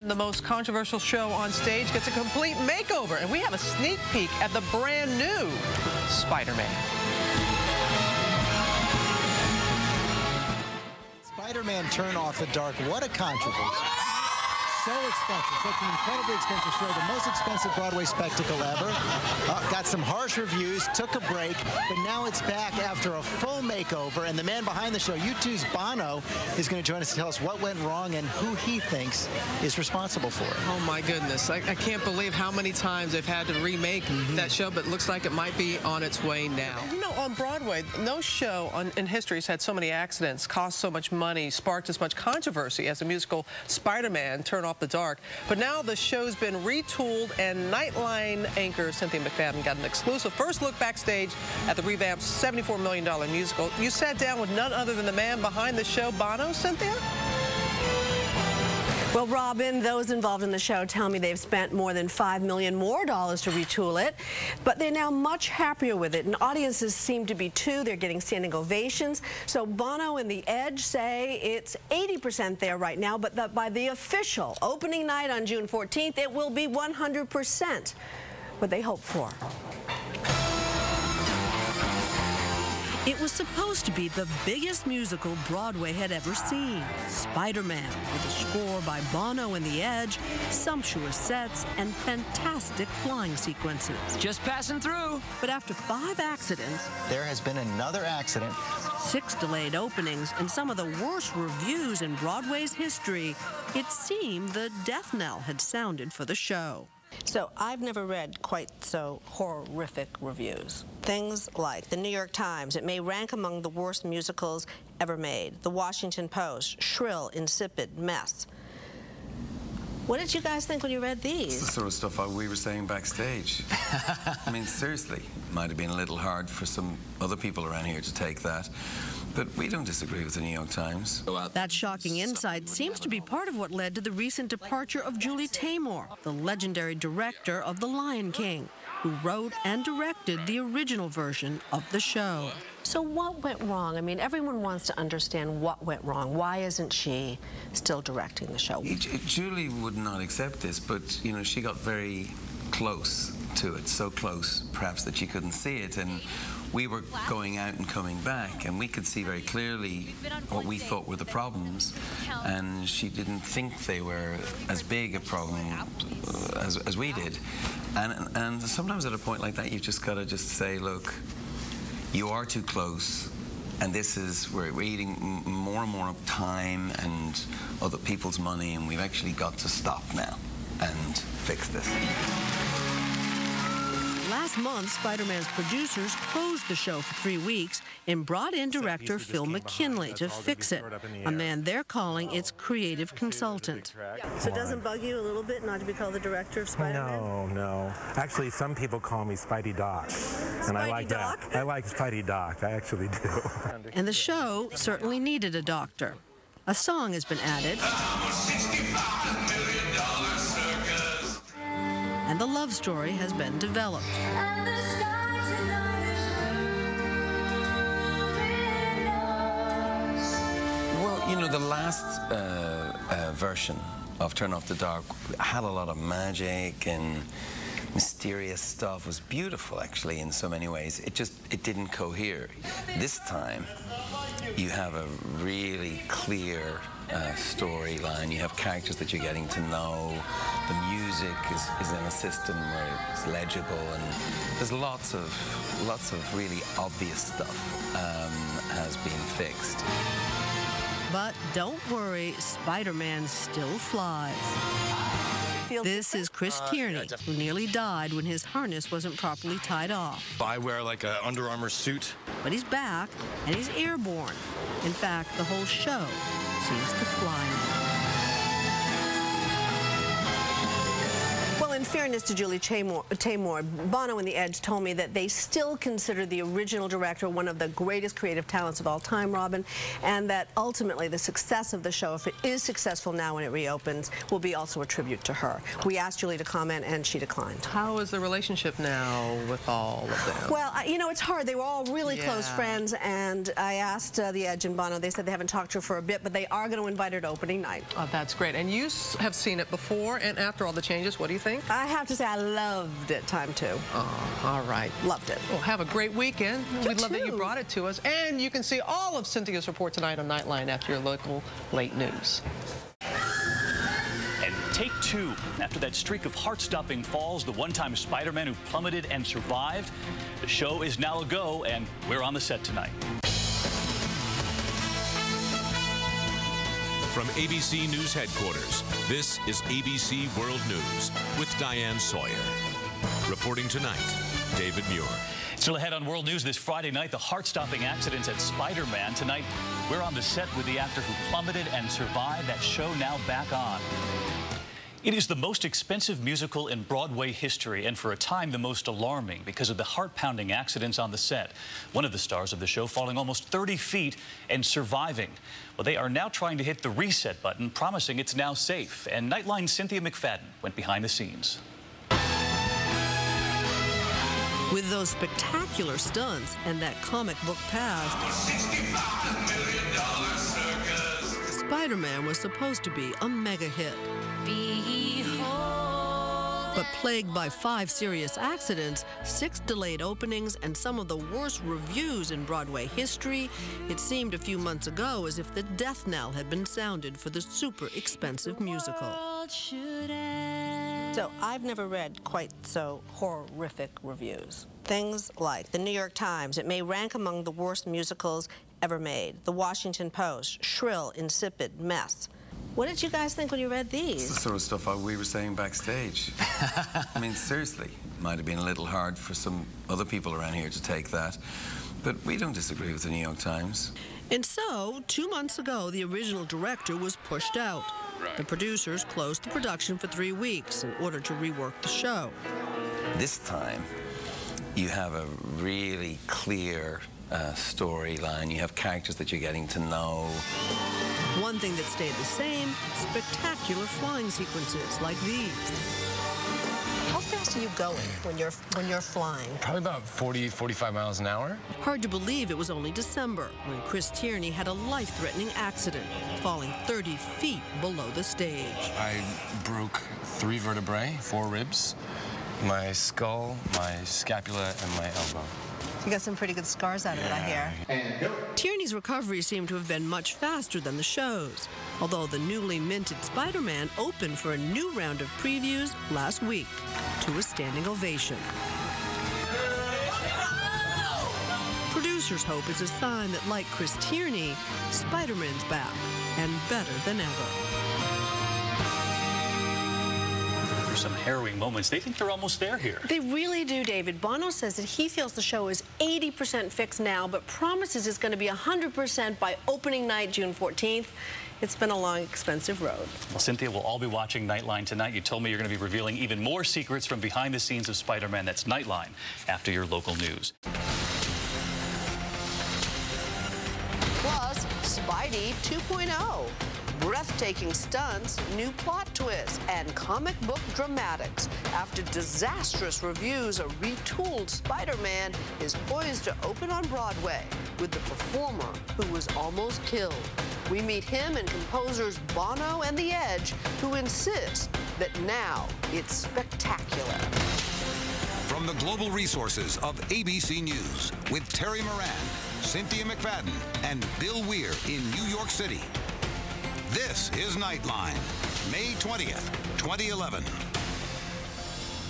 The most controversial show on stage gets a complete makeover, and we have a sneak peek at the brand new Spider-Man. Spider-Man Turn Off the Dark, what a controversy. So expensive, such an incredibly expensive show, the most expensive Broadway spectacle ever. Got some harsh reviews, took a break, but now it's back after a full makeover, and the man behind the show, U2's Bono, is going to join us to tell us what went wrong and who he thinks is responsible for it. Oh my goodness, I can't believe how many times they've had to remake that show, but it looks like it might be on its way now. You know, on Broadway, no show in history has had so many accidents, cost so much money, sparked as much controversy as the musical Spider-Man Turn Off the Dark. But now the show's been retooled, and Nightline anchor Cynthia McFadden got an exclusive first look backstage at the revamped $74 million musical. You sat down with none other than the man behind the show, Bono, Cynthia? Well, Robin, those involved in the show tell me they've spent more than $5 million more to retool it, but they're now much happier with it, and audiences seem to be too. They're getting standing ovations. So Bono and The Edge say it's 80% there right now, but that by the official opening night on June 14th, it will be 100%. What they hope for. It was supposed to be the biggest musical Broadway had ever seen. Spider-Man, with a score by Bono and The Edge, sumptuous sets, and fantastic flying sequences. Just passing through. But after 5 accidents, There has been another accident. 6 delayed openings, and some of the worst reviews in Broadway's history, it seemed the death knell had sounded for the show. So I've never read quite so horrific reviews. Things like the New York Times, it may rank among the worst musicals ever made. The Washington Post, shrill, insipid mess. What did you guys think when you read these? It's the sort of stuff we were saying backstage. I mean, seriously, it might have been a little hard for some other people around here to take that, but we don't disagree with the New York Times. That shocking insight seems to be part of what led to the recent departure of Julie Taymor, the legendary director of The Lion King, who wrote and directed the original version of the show. So what went wrong? I mean, everyone wants to understand what went wrong. Why isn't she still directing the show? Julie would not accept this, but, you know, she got very close to it, so close, perhaps, that she couldn't see it, and we were going out and coming back, and we could see very clearly what we thought were the problems, and she didn't think they were as big a problem as we did. And sometimes at a point like that, you've just got to just say, look, you are too close, and this is, we're eating more and more time and other people's money, and we've actually got to stop now and fix this. Last month, Spider-Man's producers closed the show for 3 weeks and brought in director Phil McKinley to fix it, a man they're calling its creative consultant. So it doesn't bug you a little bit not to be called the director of Spider-Man? No. Actually, some people call me Spidey Doc, and I like that. I like Spidey Doc. I actually do. And the show certainly needed a doctor. A song has been added, and the love story has been developed. Well, you know, the last version of Turn Off the Dark had a lot of magic and mysterious stuff. It was beautiful, actually, in so many ways. It didn't cohere. This time, you have a really clear storyline. You have characters that you're getting to know. The music is in a system where it's legible, and there's lots of really obvious stuff has been fixed. But don't worry, Spider-Man still flies. This is Chris Tierney, who nearly died when his harness wasn't properly tied off. I wear like an Under Armour suit. But he's back, and he's airborne. In fact, the whole show seems to fly now. Well, in fairness to Julie Taymor, Bono and The Edge told me that they still consider the original director one of the greatest creative talents of all time, Robin, and that ultimately the success of the show, if it is successful now when it reopens, will be also a tribute to her. We asked Julie to comment, and she declined. How is the relationship now with all of them? Well, you know, it's hard. They were all really close friends, and I asked The Edge and Bono. They said they haven't talked to her for a bit, but they are going to invite her to opening night. Oh, that's great. And you have seen it before and after all the changes. What do you think? I have to say I loved it time two. Oh, all right. Loved it. Well, have a great weekend. You We'd love that you too. brought it to us. And you can see all of Cynthia's report tonight on Nightline after your local late news. And take two. After that streak of heart-stopping falls, the one-time Spider-Man who plummeted and survived, the show is now a go, and we're on the set tonight. From ABC News headquarters, this is ABC World News with Diane Sawyer. Reporting tonight, David Muir. Still ahead on World News this Friday night, the heart-stopping accidents at Spider-Man. Tonight, we're on the set with the actor who plummeted and survived. That show now back on. It is the most expensive musical in Broadway history, and for a time the most alarming because of the heart-pounding accidents on the set. One of the stars of the show falling almost 30 feet and surviving. Well, they are now trying to hit the reset button, promising it's now safe. And Nightline's Cynthia McFadden went behind the scenes. With those spectacular stunts and that comic book past, $65 million circus. Spider-Man was supposed to be a mega hit. But plagued by 5 serious accidents, 6 delayed openings, and some of the worst reviews in Broadway history, it seemed a few months ago as if the death knell had been sounded for the super expensive musical. So I've never read quite so horrific reviews. Things like the New York Times, it may rank among the worst musicals ever made. The Washington Post, shrill, insipid mess. What did you guys think when you read these? It's the sort of stuff we were saying backstage. I mean, seriously, it might have been a little hard for some other people around here to take that, but we don't disagree with the New York Times. And so, 2 months ago, the original director was pushed out. The producers closed the production for 3 weeks in order to rework the show. This time, you have a really clear storyline. You have characters that you're getting to know. One thing that stayed the same, spectacular flying sequences like these. How fast are you going when you're flying? Probably about 40, 45 miles an hour. Hard to believe it was only December when Chris Tierney had a life-threatening accident, falling 30 feet below the stage. I broke 3 vertebrae, 4 ribs, my skull, my scapula, and my elbow. You got some pretty good scars out of it, I hear. Tierney's recovery seemed to have been much faster than the show's, although the newly minted Spider-Man opened for a new round of previews last week to a standing ovation. Producers hope it's a sign that, like Chris Tierney, Spider-Man's back and better than ever. Some harrowing moments. They think they're almost there here. They really do, David. Bono says that he feels the show is 80% fixed now, but promises it's going to be 100% by opening night, June 14th. It's been a long, expensive road. Well, Cynthia, we'll all be watching Nightline tonight. You told me you're going to be revealing even more secrets from behind the scenes of Spider-Man. That's Nightline after your local news. Plus, Spidey 2.0. Breathtaking stunts, new plot twists, and comic book dramatics. After disastrous reviews, a retooled Spider-Man is poised to open on Broadway with the performer who was almost killed. We meet him and composers Bono and The Edge, who insist that now it's spectacular. From the global resources of ABC News, with Terry Moran, Cynthia McFadden, and Bill Weir in New York City. This is Nightline, May 20th, 2011.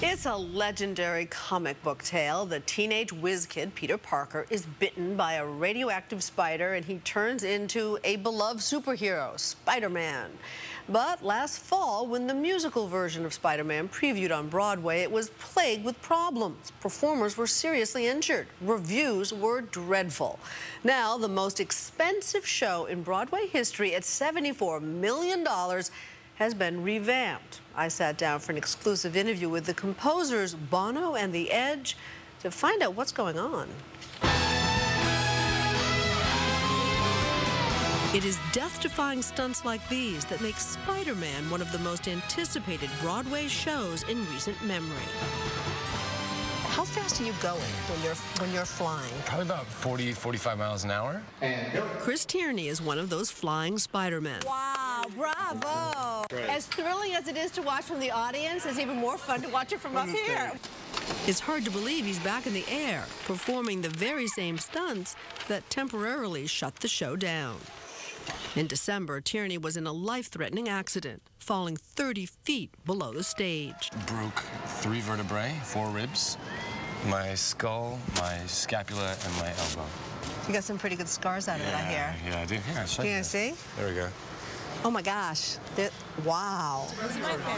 It's a legendary comic book tale. The teenage whiz kid, Peter Parker, is bitten by a radioactive spider and he turns into a beloved superhero, Spider-Man. But last fall, when the musical version of Spider-Man previewed on Broadway, it was plagued with problems. Performers were seriously injured. Reviews were dreadful. Now, the most expensive show in Broadway history at $74 million has been revamped. I sat down for an exclusive interview with the composers Bono and The Edge to find out what's going on. It is death-defying stunts like these that make Spider-Man one of the most anticipated Broadway shows in recent memory. How fast are you going when you're flying? Probably about 40, 45 miles an hour. Chris Tierney is one of those flying Spider-Men. Wow, bravo! Right. As thrilling as it is to watch from the audience, it's even more fun to watch it from up here. It's hard to believe he's back in the air, performing the very same stunts that temporarily shut the show down. In December, Tierney was in a life-threatening accident, falling 30 feet below the stage. Broke 3 vertebrae, 4 ribs, my skull, my scapula, and my elbow. You got some pretty good scars out of it, I hear. Yeah, I do. Here, I'll show Can you see? There we go. Oh my gosh. Wow.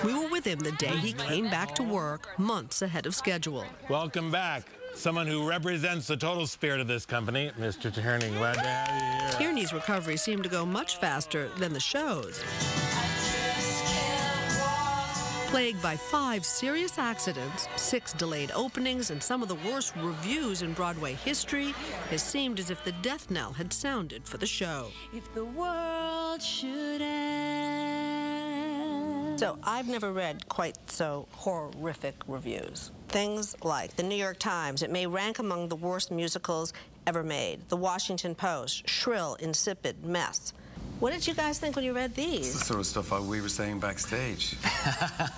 We were with him the day he came back to work, months ahead of schedule. Welcome back. Someone who represents the total spirit of this company, Mr. Tierney. Glad to have you here. Tierney's recovery seemed to go much faster than the show's. Plagued by 5 serious accidents, 6 delayed openings, and some of the worst reviews in Broadway history, it seemed as if the death knell had sounded for the show. If the world should end. So I've never read quite so horrific reviews. Things like the New York Times, it may rank among the worst musicals ever made. The Washington Post, shrill, insipid mess. What did you guys think when you read these? It's the sort of stuff we were saying backstage.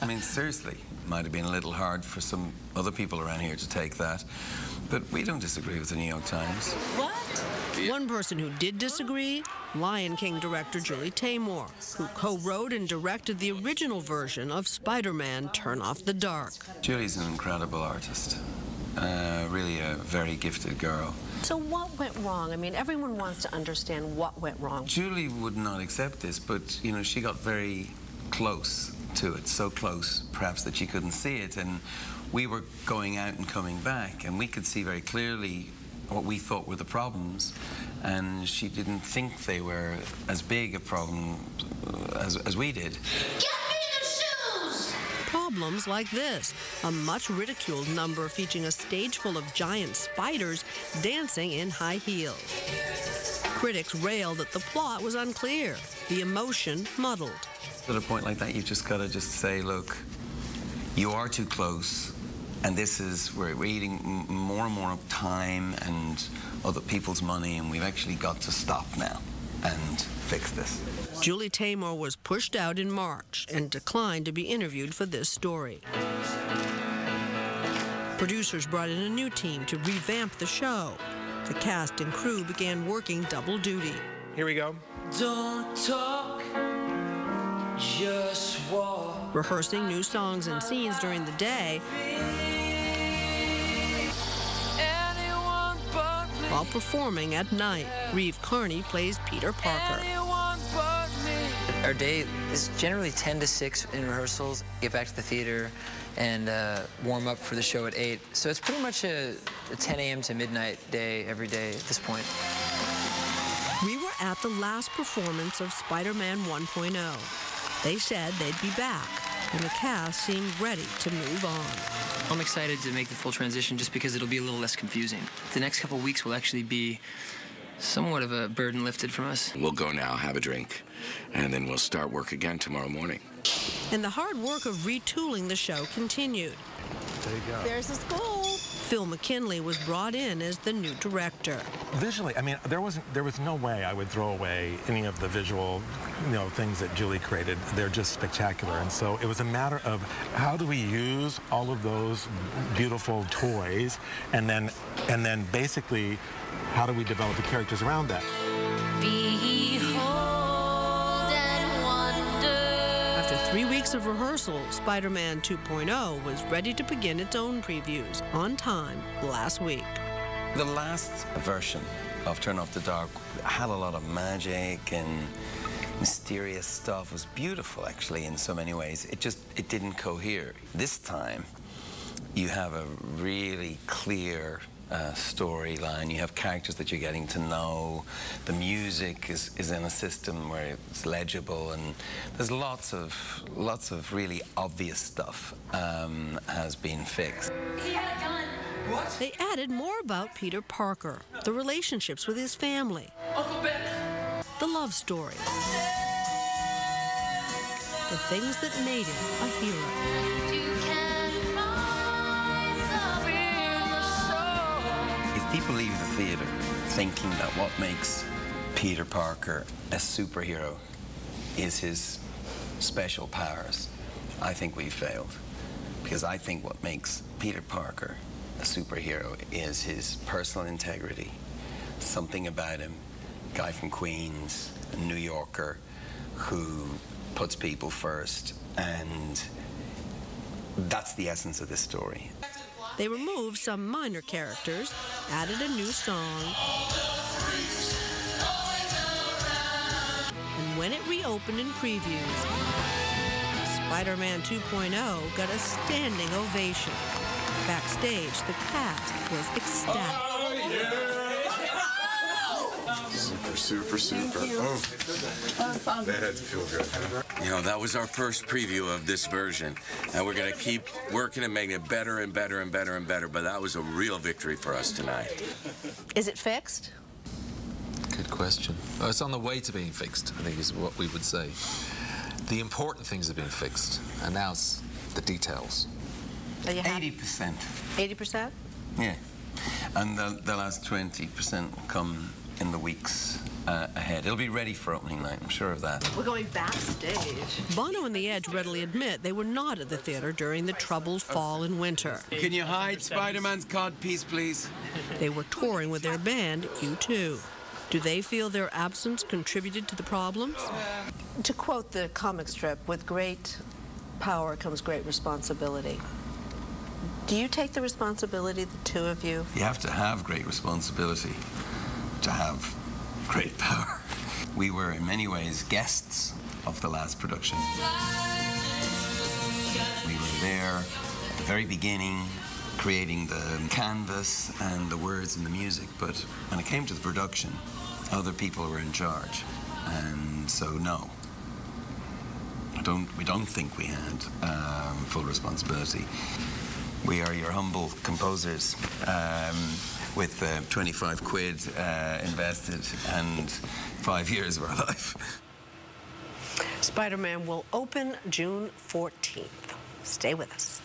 I mean, seriously, might have been a little hard for some other people around here to take that, but we don't disagree with the New York Times. What? One person who did disagree, Lion King director Julie Taymor, who co-wrote and directed the original version of Spider-Man: Turn Off the Dark. Julie's an incredible artist, really a very gifted girl. So what went wrong? I mean, everyone wants to understand what went wrong. Julie would not accept this, but, you know, she got very close to it, so close, perhaps, that she couldn't see it, and we were going out and coming back, and we could see very clearly what we thought were the problems, and she didn't think they were as big a problem as we did. Problems like this, a much ridiculed number featuring a stage full of giant spiders dancing in high heels. Critics railed that the plot was unclear, the emotion muddled. At a point like that, you've just got to just say, look, you are too close, and this is, we're eating more and more of time and other people's money, and we've actually got to stop now and fix this. Julie Taymor was pushed out in March and declined to be interviewed for this story. Producers brought in a new team to revamp the show. The cast and crew began working double duty. Here we go. Don't talk, just walk. Rehearsing new songs and scenes during the day, while performing at night. Reeve Carney plays Peter Parker. Our day is generally 10 to 6 in rehearsals, get back to the theater, and warm up for the show at 8. So it's pretty much a 10 a.m. to midnight day every day at this point. We were at the last performance of Spider-Man 1.0. They said they'd be back, and the cast seemed ready to move on. I'm excited to make the full transition just because it'll be a little less confusing. The next couple of weeks will actually be somewhat of a burden lifted from us. We'll go now, have a drink, and then we'll start work again tomorrow morning. And the hard work of retooling the show continued. There you go. There's the school. Phil McKinley was brought in as the new director. Visually, I mean, there was no way I would throw away any of the visual, things that Julie created. They're just spectacular. And so it was a matter of how do we use all of those beautiful toys, and then basically how do we develop the characters around that? Behold and wonder. After 3 weeks of rehearsal, Spider-Man 2.0 was ready to begin its own previews on time last week. The last version of Turn Off the Dark had a lot of magic and mysterious stuff. It was beautiful, actually, in so many ways. It didn't cohere. This time, you have a really clear storyline. You have characters that you're getting to know. The music is in a system where it's legible, and there's lots of really obvious stuff has been fixed. He had a gun. What? They added more about Peter Parker, the relationships with his family, Uncle Ben. the love stories, the things that made him a hero. You can rise up in the sun. If people leave the theater thinking that what makes Peter Parker a superhero is his special powers, I think we've failed. Because I think what makes Peter Parker a superhero is his personal integrity. Something about him, guy from Queens, a New Yorker, who puts people first, and that's the essence of this story. They removed some minor characters, added a new song, and when it reopened in previews, Spider-Man 2.0 got a standing ovation. Backstage, the cast was ecstatic. Super. Oh, that had to feel good. You know, that was our first preview of this version, and we're going to keep working and making it better and better and better and better, but that was a real victory for us tonight. Is it fixed? Good question. Well, it's on the way to being fixed, I think is what we would say. The important things have been fixed, and now it's the details. Are you happy? 80%. 80%? Yeah. And the last 20% will come in the weeks ahead. It'll be ready for opening night, I'm sure of that. We're going backstage. Bono and The Edge readily admit they were not at the theater during the troubled fall and winter. Can you hide Spider-Man's codpiece, please? They were touring with their band, U2. Do they feel their absence contributed to the problems? To quote the comic strip, with great power comes great responsibility. Do you take the responsibility, the two of you? You have to have great responsibility to have great power. We were, in many ways, guests of the last production. We were there at the very beginning, creating the canvas and the words and the music, but when it came to the production, other people were in charge. And so, no. We don't think we had full responsibility. We are your humble composers with 25 quid invested and 5 years of our life. Spider-Man will open June 14th. Stay with us.